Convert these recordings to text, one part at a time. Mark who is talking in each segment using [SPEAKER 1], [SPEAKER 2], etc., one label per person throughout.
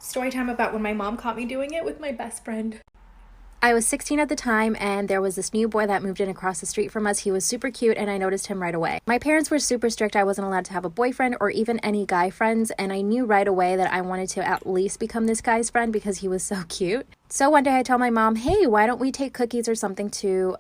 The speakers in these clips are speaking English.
[SPEAKER 1] Story time about when my mom caught me doing it with my best friend.
[SPEAKER 2] I was 16 at the time, and there was this new boy that moved in across the street from us. He was super cute, and I noticed him right away. My parents were super strict. I wasn't allowed to have a boyfriend or even any guy friends, and I knew right away that I wanted to at least become this guy's friend because he was so cute. So one day I told my mom, hey, why don't we take cookies or something to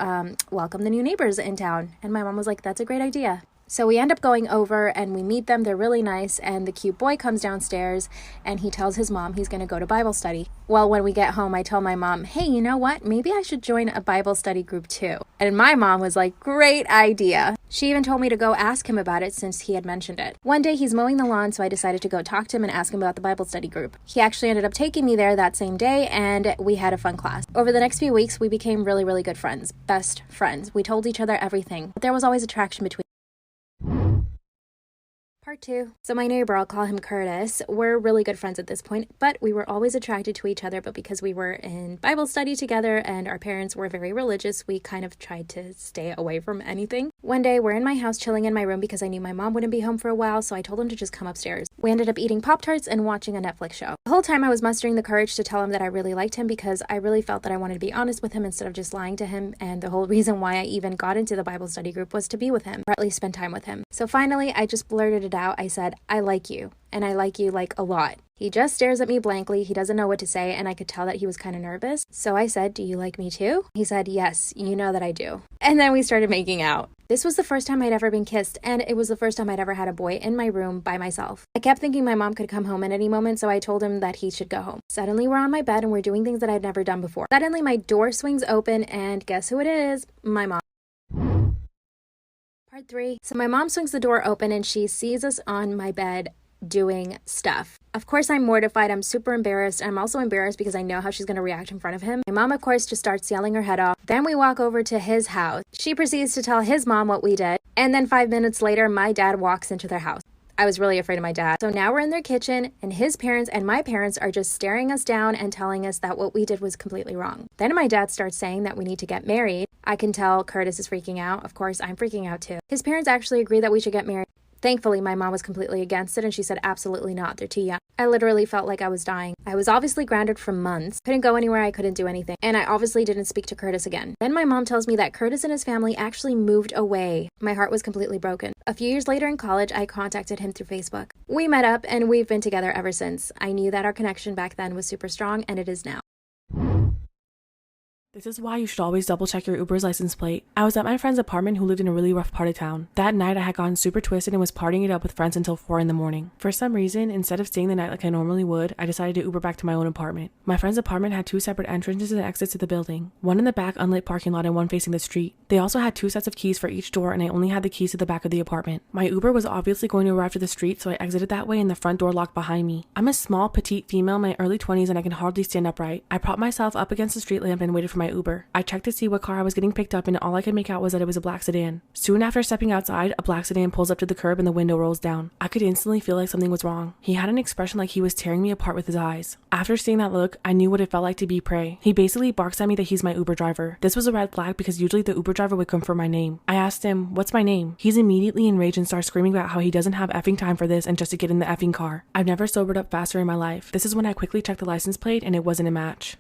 [SPEAKER 2] welcome the new neighbors in town? And my mom was like, that's a great idea. So we end up going over and we meet them. They're really nice. And the cute boy comes downstairs and he tells his mom he's going to go to Bible study. Well, when we get home, I tell my mom, hey, you know what? Maybe I should join a Bible study group too. And my mom was like, great idea. She even told me to go ask him about it since he had mentioned it. One day he's mowing the lawn, so I decided to go talk to him and ask him about the Bible study group. He actually ended up taking me there that same day and we had a fun class. Over the next few weeks, we became really, really good friends. Best friends. We told each other everything. But there was always attraction between. Part 2. So my neighbor, I'll call him Curtis, we're really good friends at this point, but we were always attracted to each other, but because we were in Bible study together and our parents were very religious, we kind of tried to stay away from anything. One day, we're in my house chilling in my room because I knew my mom wouldn't be home for a while, so I told him to just come upstairs. We ended up eating Pop-Tarts and watching a Netflix show. The whole time I was mustering the courage to tell him that I really liked him because I really felt that I wanted to be honest with him instead of just lying to him, and the whole reason why I even got into the Bible study group was to be with him, or at least spend time with him. So finally, I just blurted it out. I said, I like you, and I like you like a lot. He just stares at me blankly. He doesn't know what to say, and I could tell that he was kind of nervous. So I said, do you like me too? He said, yes, you know that I do. And then we started making out. This was the first time I'd ever been kissed, and it was the first time I'd ever had a boy in my room by myself. I kept thinking my mom could come home at any moment, so I told him that he should go home. Suddenly, we're on my bed, and we're doing things that I'd never done before. Suddenly, my door swings open, and guess who it is? My mom. Part 3. So my mom swings the door open, and she sees us on my bed doing stuff. Of course, I'm mortified. I'm super embarrassed. I'm also embarrassed because I know how she's going to react in front of him. My mom, of course, just starts yelling her head off. Then we walk over to his house. She proceeds to tell his mom what we did. And then 5 minutes later, my dad walks into their house. I was really afraid of my dad. So now we're in their kitchen, and his parents and my parents are just staring us down and telling us that what we did was completely wrong. Then my dad starts saying that we need to get married. I can tell Curtis is freaking out. Of course, I'm freaking out too. His parents actually agree that we should get married. Thankfully, my mom was completely against it, and she said absolutely not, they're too young. I literally felt like I was dying. I was obviously grounded for months, couldn't go anywhere, I couldn't do anything, and I obviously didn't speak to Curtis again. Then my mom tells me that Curtis and his family actually moved away. My heart was completely broken. A few years later in college, I contacted him through Facebook. We met up, and we've been together ever since. I knew that our connection back then was super strong, and it is now.
[SPEAKER 3] This is why you should always double check your Uber's license plate. I was at my friend's apartment who lived in a really rough part of town. That night I had gotten super twisted and was partying it up with friends until 4 in the morning. For some reason, instead of staying the night like I normally would, I decided to Uber back to my own apartment. My friend's apartment had 2 separate entrances and exits to the building, one in the back unlit parking lot and one facing the street. They also had 2 sets of keys for each door, and I only had the keys to the back of the apartment. My Uber was obviously going to arrive to the street, so I exited that way and the front door locked behind me. I'm a small, petite female in my early 20s and I can hardly stand upright. I propped myself up against the street lamp and waited for my Uber. I checked to see what car I was getting picked up, and all I could make out was that it was a black sedan. Soon after stepping outside, a black sedan pulls up to the curb and the window rolls down. I could instantly feel like something was wrong. He had an expression like he was tearing me apart with his eyes. After seeing that look, I knew what it felt like to be prey. He basically barks at me that he's my Uber driver. This was a red flag because usually the Uber driver would confirm my name. I asked him, what's my name? He's immediately enraged and starts screaming about how he doesn't have effing time for this and just to get in the effing car. I've never sobered up faster in my life. This is when I quickly checked the license plate and it wasn't a match.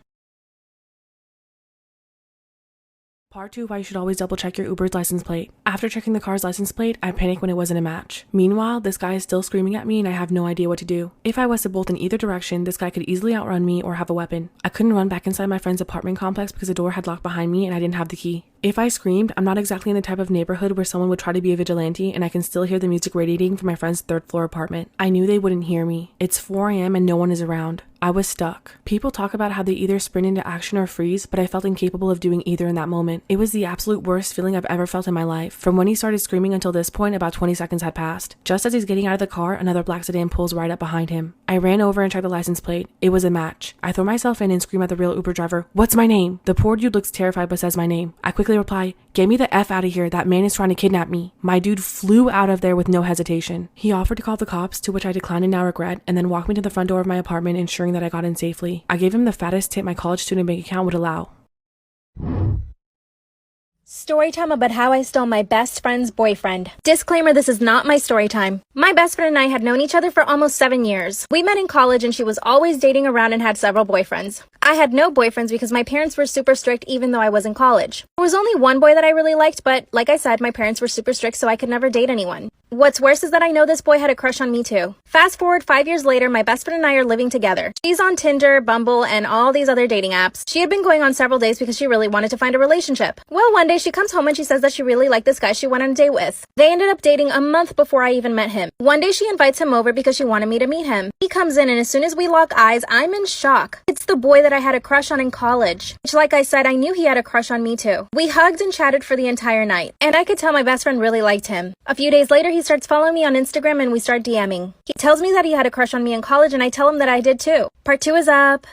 [SPEAKER 3] Part 2, why you should always double check your Uber's license plate. After checking the car's license plate, I panicked when it wasn't a match. Meanwhile, this guy is still screaming at me and I have no idea what to do. If I was to bolt in either direction, this guy could easily outrun me or have a weapon. I couldn't run back inside my friend's apartment complex because the door had locked behind me and I didn't have the key. If I screamed, I'm not exactly in the type of neighborhood where someone would try to be a vigilante, and I can still hear the music radiating from my friend's 3rd floor apartment. I knew they wouldn't hear me. It's 4 a.m. and no one is around. I was stuck. People talk about how they either sprint into action or freeze, but I felt incapable of doing either in that moment. It was the absolute worst feeling I've ever felt in my life. From when he started screaming until this point, about 20 seconds had passed. Just as he's getting out of the car, another black sedan pulls right up behind him. I ran over and checked the license plate. It was a match. I throw myself in and scream at the real Uber driver, "What's my name?" The poor dude looks terrified but says my name. I quickly reply, "Get me the F out of here, that man is trying to kidnap me." My dude flew out of there with no hesitation. He offered to call the cops, to which I declined and now regret, and then walked me to the front door of my apartment, ensuring that I got in safely. I gave him the fattest tip my college student bank account would allow.
[SPEAKER 2] Story time about how I stole my best friend's boyfriend. Disclaimer, this is not my story time. My best friend and I had known each other for almost 7 years. We met in college and she was always dating around and had several boyfriends. I had no boyfriends because my parents were super strict even though I was in college. There was only one boy that I really liked, but like I said, my parents were super strict so I could never date anyone. What's worse is that I know this boy had a crush on me too. Fast forward 5 years later, my best friend and I are living together. She's on Tinder, Bumble, and all these other dating apps. She had been going on several dates because she really wanted to find a relationship. Well, one day she comes home and she says that she really liked this guy she went on a date with. They ended up dating a month before I even met him. One day she invites him over because she wanted me to meet him. He comes in and as soon as we lock eyes, I'm in shock. It's the boy that I had a crush on in college. Which, like I said, I knew he had a crush on me too. We hugged and chatted for the entire night. And I could tell my best friend really liked him. A few days later, he starts following me on Instagram and we start DMing. He tells me that he had a crush on me in college and I tell him that I did too. Part 2 is up.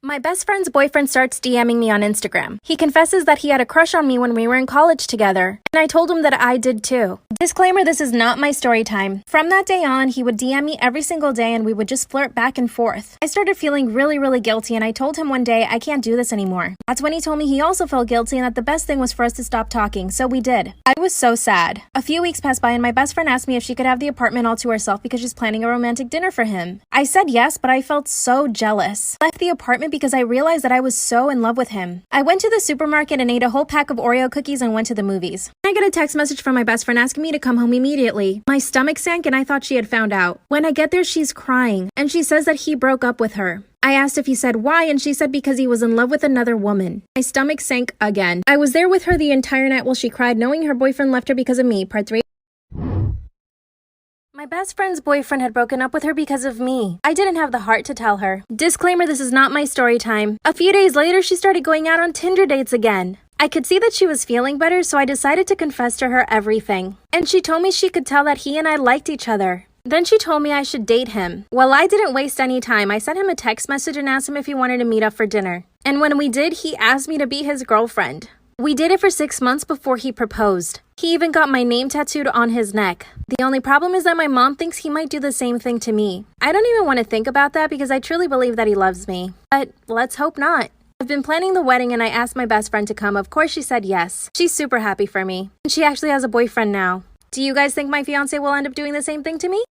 [SPEAKER 2] My best friend's boyfriend starts DMing me on Instagram. He confesses that he had a crush on me when we were in college together, and I told him that I did too. Disclaimer, this is not my story time. From that day on, he would DM me every single day and we would just flirt back and forth. I started feeling really guilty and I told him one day I can't do this anymore. That's when he told me he also felt guilty and that the best thing was for us to stop talking, so we did. I was so sad. A few weeks passed by and my best friend asked me if she could have the apartment all to herself because she's planning a romantic dinner for him. I said yes, but I felt so jealous. I left the apartment because I realized that I was so in love with him. I went to the supermarket and ate a whole pack of Oreo cookies and went to the movies. I got a text message from my best friend asking me to come home immediately. My stomach sank and I thought she had found out. When I get there, she's crying and she says that he broke up with her. I asked if he said why and she said because he was in love with another woman. My stomach sank again. I was there with her the entire night while she cried knowing her boyfriend left her because of me. Part 3. My best friend's boyfriend had broken up with her because of me. I didn't have the heart to tell her. Disclaimer, this is not my story time. A few days later, she started going out on Tinder dates again. I could see that she was feeling better, so I decided to confess to her everything. And she told me she could tell that he and I liked each other. Then she told me I should date him. Well, I didn't waste any time. I sent him a text message and asked him if he wanted to meet up for dinner. And when we did, he asked me to be his girlfriend. We did it for 6 months before he proposed. He even got my name tattooed on his neck. The only problem is that my mom thinks he might do the same thing to me. I don't even want to think about that because I truly believe that he loves me. But let's hope not. I've been planning the wedding and I asked my best friend to come. Of course she said yes. She's super happy for me. And she actually has a boyfriend now. Do you guys think my fiancé will end up doing the same thing to me?